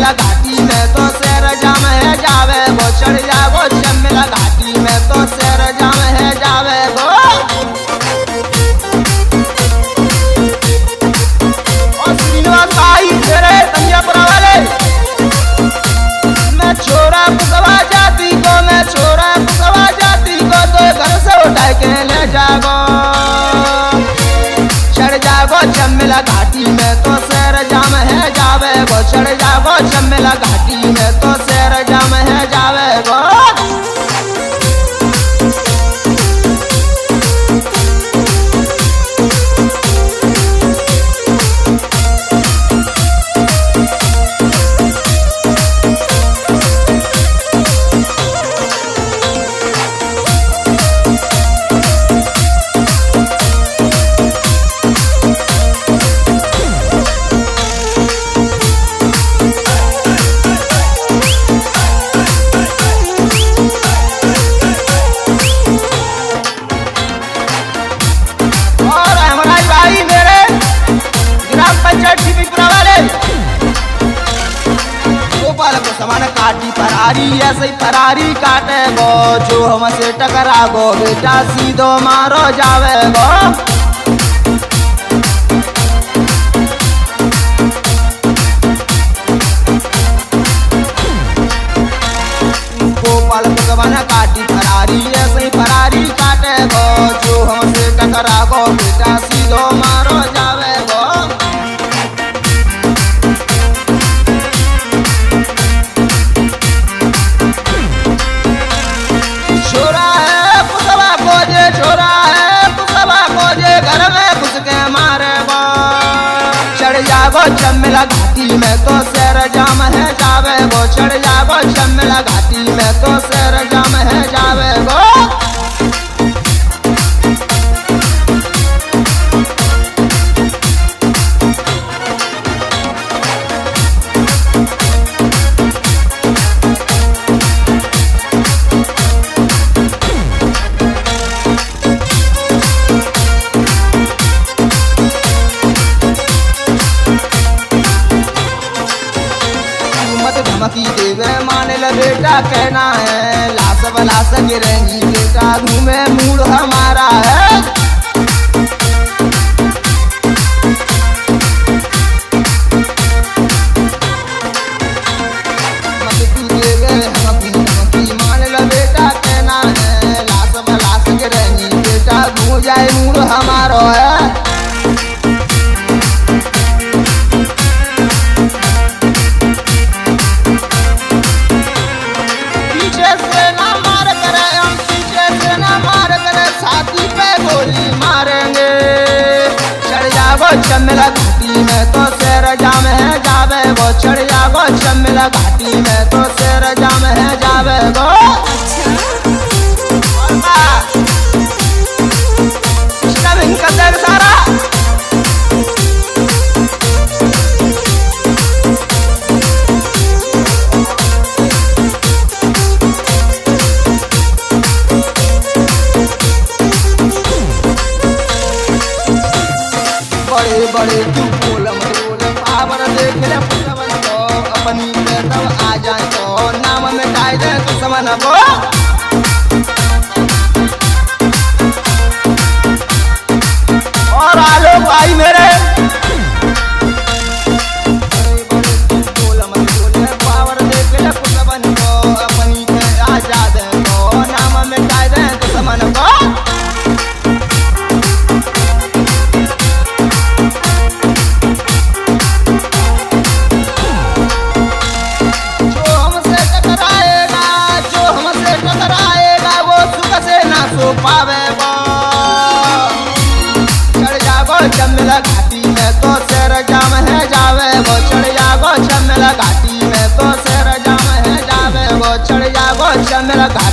चमेला घाटी में तो शेर जाम है जावे वो चढ़ जागो चमेला घाटी में तो शेर जाम है जावे वो। और श्रीनिवास भाई तेरे तंजापुरा वाले मैं छोरा कुकवा जाती को, मैं छोरा कुकवा जाती को तो घर से उठा के ले जागो चढ़ जागो चमेला घाटी में तो शेर जाम है जावे वो चढ़ जागो चमेला घाटी में तो शेर जाम है जावे वो। समान काटी फरारी ऐसे फरारी काटे गो जो हमसे टकरा गो बेटा सीधो मारो जावे गो। गोपाल भगवान काटी फरारी ऐसे फरारी काटे गो जो हमसे टकरा गो बेटा सीधो मारो जावे गो। छोरा है पुसवा को जे घर में घुस के मारे गो चढ़ जागो चमेला घाटी में तो शेर जाम है जावे गो चढ़ जागो चमेला घाटी में तो शेर जाम है जावे गो। धमकी देवे माने ल बेटा कहना है लाश बलाश गिरेंगी बेटा घूमे मूड हमारा है। धमकी देवे धमकी माने ल बेटा कहना है लाश बलाश गिरेंगी बेटा घूम जाए मूड हमारा है। मारेंगे चढ़ जागो चमेला घाटी में तो शेर जाम है जावे वो चढ़ जागो चमेला घाटी में तो शेर जाम है जावे वो। सारा बड़े बड़े तू बोल पावर देख ले पुतवन को अपनी में तब आ जाए तो नाम मिटाई दे तो समन को। और आलो भाई मेरे पावर देख ले पुतवन को अपनी में आ जा दे तो नाम मिटाई दे तो समन को। पावे वो चढ़ जागो चमेला घाटी में तो शेर जाम है जावे वो चढ़ जागो चमेला घाटी में तो शेर जाम है जावे वो चढ़ जागो चमेला घाटी